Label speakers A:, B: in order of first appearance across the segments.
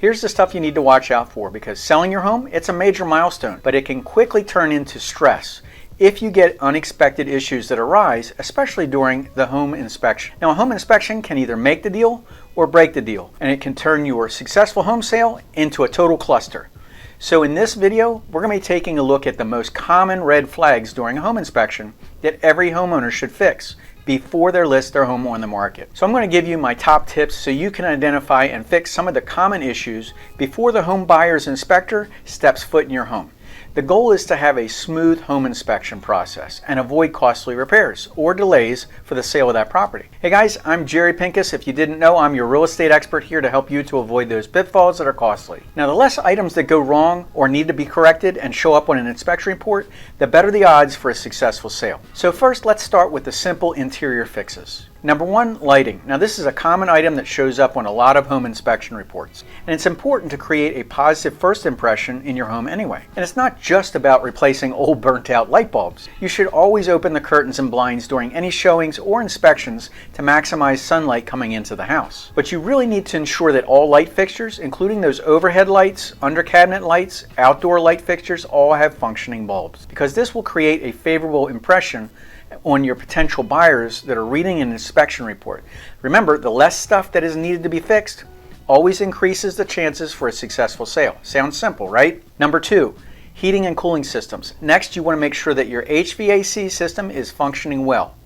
A: Here's the stuff you need to watch out for, because selling your home, it's a major milestone, but it can quickly turn into stress if you get unexpected issues that arise, especially during the home inspection. Now, a home inspection can either make the deal or break the deal, and it can turn your successful home sale into a total cluster. So in this video, we're going to be taking a look at the most common red flags during a home inspection that every homeowner should fix before they list their home on the market. So I'm going to give you my top tips so you can identify and fix some of the common issues before the home buyer's inspector steps foot in your home. The goal is to have a smooth home inspection process and avoid costly repairs or delays for the sale of that property. Hey guys, I'm Jerry Pincus. If you didn't know, I'm your real estate expert here to help you to avoid those pitfalls that are costly. Now, the less items that go wrong or need to be corrected and show up on an inspection report, the better the odds for a successful sale. So first, let's start with the simple interior fixes. Number one, lighting. Now, this is a common item that shows up on a lot of home inspection reports, and it's important to create a positive first impression in your home anyway. And it's not just about replacing old burnt out light bulbs. You should always open the curtains and blinds during any showings or inspections to maximize sunlight coming into the house. But you really need to ensure that all light fixtures, including those overhead lights, under cabinet lights, outdoor light fixtures, all have functioning bulbs, because this will create a favorable impression on your potential buyers that are reading an inspection report. Remember, the less stuff that is needed to be fixed always increases the chances for a successful sale. Sounds simple, right? Number two, heating and cooling systems. Next, you want to make sure that your HVAC system is functioning well.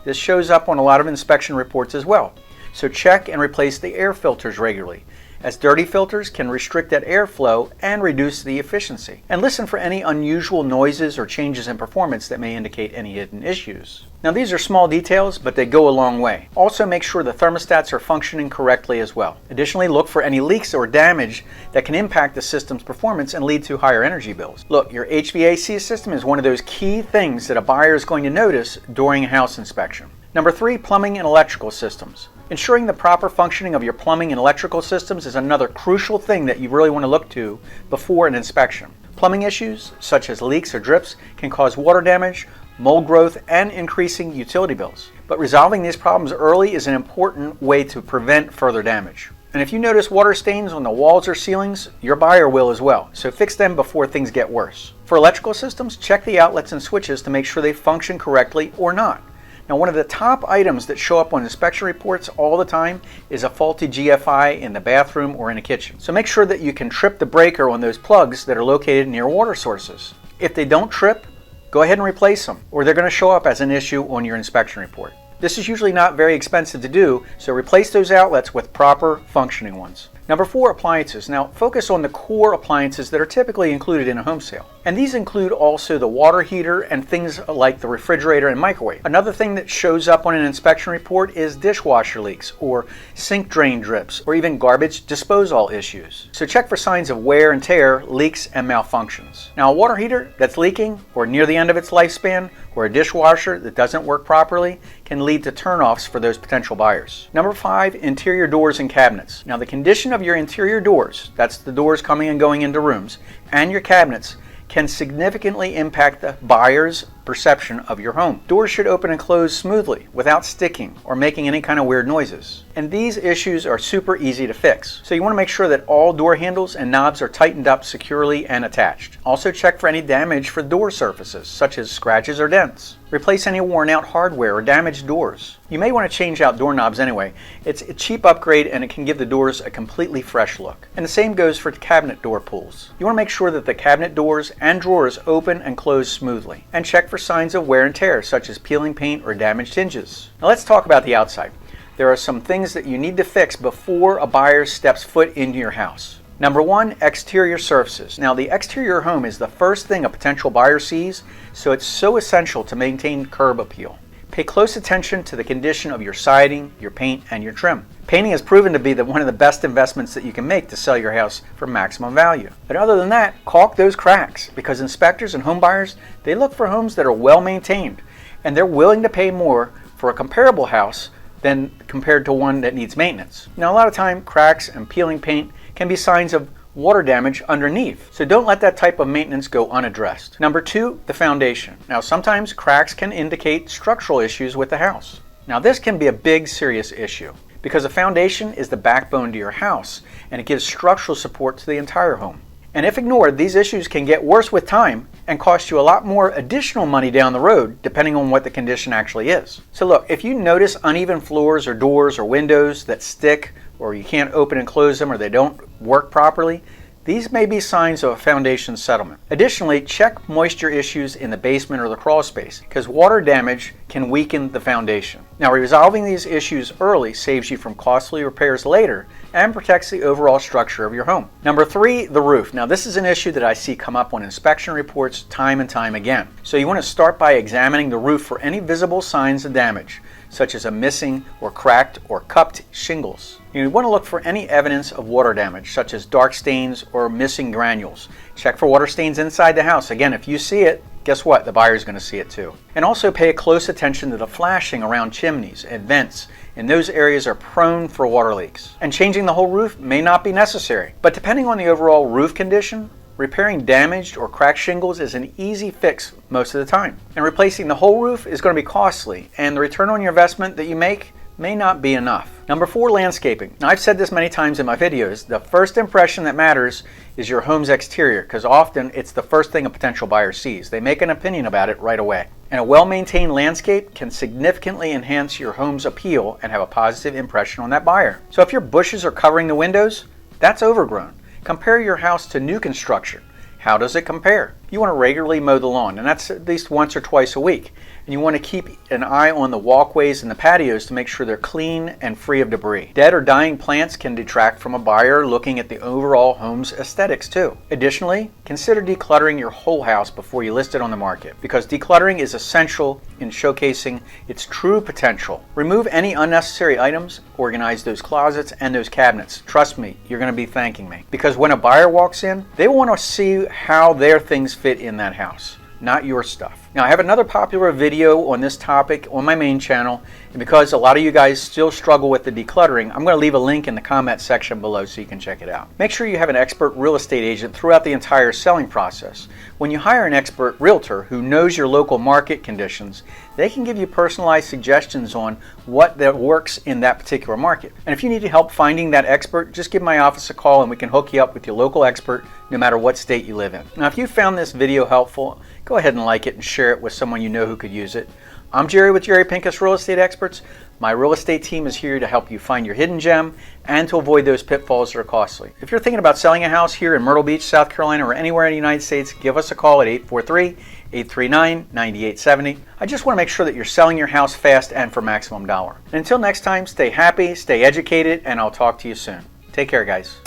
A: This shows up on a lot of inspection reports as well. So check and replace the air filters regularly, as dirty filters can restrict that airflow and reduce the efficiency. And listen for any unusual noises or changes in performance that may indicate any hidden issues. Now, these are small details, but they go a long way. Also, make sure the thermostats are functioning correctly as well. Additionally, look for any leaks or damage that can impact the system's performance and lead to higher energy bills. Look, your HVAC system is one of those key things that a buyer is going to notice during a house inspection. Number three, plumbing and electrical systems. Ensuring the proper functioning of your plumbing and electrical systems is another crucial thing that you really want to look to before an inspection. Plumbing issues, such as leaks or drips, can cause water damage, mold growth, and increasing utility bills. But resolving these problems early is an important way to prevent further damage. And if you notice water stains on the walls or ceilings, your buyer will as well. So fix them before things get worse. For electrical systems, check the outlets and switches to make sure they function correctly or not. Now, one of the top items that show up on inspection reports all the time is a faulty GFI in the bathroom or in a kitchen. So make sure that you can trip the breaker on those plugs that are located near water sources. If they don't trip, go ahead and replace them, or they're going to show up as an issue on your inspection report. This is usually not very expensive to do, so replace those outlets with proper functioning ones. Number four, appliances. Now, focus on the core appliances that are typically included in a home sale. And these include also the water heater and things like the refrigerator and microwave. Another thing that shows up on an inspection report is dishwasher leaks or sink drain drips or even garbage disposal issues. So check for signs of wear and tear, leaks, and malfunctions. Now, a water heater that's leaking or near the end of its lifespan, or a dishwasher that doesn't work properly, can lead to turnoffs for those potential buyers. Number five, interior doors and cabinets. Now, the condition of your interior doors, that's the doors coming and going into rooms, and your cabinets can significantly impact the buyer's perception of your home. Doors should open and close smoothly without sticking or making any kind of weird noises. And these issues are super easy to fix. So you want to make sure that all door handles and knobs are tightened up securely and attached. Also check for any damage for door surfaces, such as scratches or dents. Replace any worn out hardware or damaged doors. You may want to change out doorknobs anyway. It's a cheap upgrade and it can give the doors a completely fresh look. And the same goes for cabinet door pulls. You want to make sure that the cabinet doors and drawers open and close smoothly. And check for signs of wear and tear, such as peeling paint or damaged hinges. Now let's talk about the outside. There are some things that you need to fix before a buyer steps foot into your house. Number one, exterior surfaces. Now, the exterior home is the first thing a potential buyer sees, so it's so essential to maintain curb appeal. Pay close attention to the condition of your siding, your paint, and your trim. Painting has proven to be one of the best investments that you can make to sell your house for maximum value. But other than that, caulk those cracks, because inspectors and home buyers, they look for homes that are well maintained, and they're willing to pay more for a comparable house than compared to one that needs maintenance. Now, a lot of time, cracks and peeling paint can be signs of water damage underneath, so don't let that type of maintenance go unaddressed. Number two, the foundation. Now, sometimes cracks can indicate structural issues with the house. Now, this can be a big, serious issue. because a foundation is the backbone to your house and it gives structural support to the entire home. And if ignored, these issues can get worse with time and cost you a lot more additional money down the road depending on what the condition actually is. So look, if you notice uneven floors or doors or windows that stick, or you can't open and close them, or they don't work properly, these may be signs of a foundation settlement. Additionally, check moisture issues in the basement or the crawl space, because water damage can weaken the foundation. Now, resolving these issues early saves you from costly repairs later and protects the overall structure of your home. Number 3, the roof. Now, this is an issue that I see come up on inspection reports time and time again. So you want to start by examining the roof for any visible signs of damage, such as a missing or cracked or cupped shingles. You want to look for any evidence of water damage, such as dark stains or missing granules. Check for water stains inside the house. Again, if you see it, guess what? The buyer's going to see it too. And also pay close attention to the flashing around chimneys and vents. And those areas are prone for water leaks. And changing the whole roof may not be necessary. But depending on the overall roof condition, repairing damaged or cracked shingles is an easy fix most of the time. And replacing the whole roof is going to be costly, and the return on your investment that you make may not be enough. Number 4, landscaping. Now, I've said this many times in my videos, the first impression that matters is your home's exterior, because often it's the first thing a potential buyer sees. They make an opinion about it right away. And a well-maintained landscape can significantly enhance your home's appeal and have a positive impression on that buyer. So if your bushes are covering the windows, that's overgrown. Compare your house to new construction. How does it compare? You want to regularly mow the lawn, and that's at least once or twice a week. And you want to keep an eye on the walkways and the patios to make sure they're clean and free of debris. Dead or dying plants can detract from a buyer looking at the overall home's aesthetics too. Additionally, consider decluttering your whole house before you list it on the market, because decluttering is essential in showcasing its true potential. Remove any unnecessary items, organize those closets and those cabinets. Trust me, you're going to be thanking me. Because when a buyer walks in, they want to see how their things fit in that house, not your stuff. Now, I have another popular video on this topic on my main channel, and because a lot of you guys still struggle with the decluttering, I'm going to leave a link in the comment section below so you can check it out. Make sure you have an expert real estate agent throughout the entire selling process. When you hire an expert realtor who knows your local market conditions, they can give you personalized suggestions on what that works in that particular market. And if you need help finding that expert, just give my office a call and we can hook you up with your local expert no matter what state you live in. Now, if you found this video helpful, go ahead and like it and share it with someone you know who could use it. I'm Jerry with Jerry Pincus Real Estate Experts. My real estate team is here to help you find your hidden gem and to avoid those pitfalls that are costly. If you're thinking about selling a house here in Myrtle Beach, South Carolina, or anywhere in the United States, give us a call at 843-839-9870. I just want to make sure that you're selling your house fast and for maximum dollar. And until next time, stay happy, stay educated, and I'll talk to you soon. Take care, guys.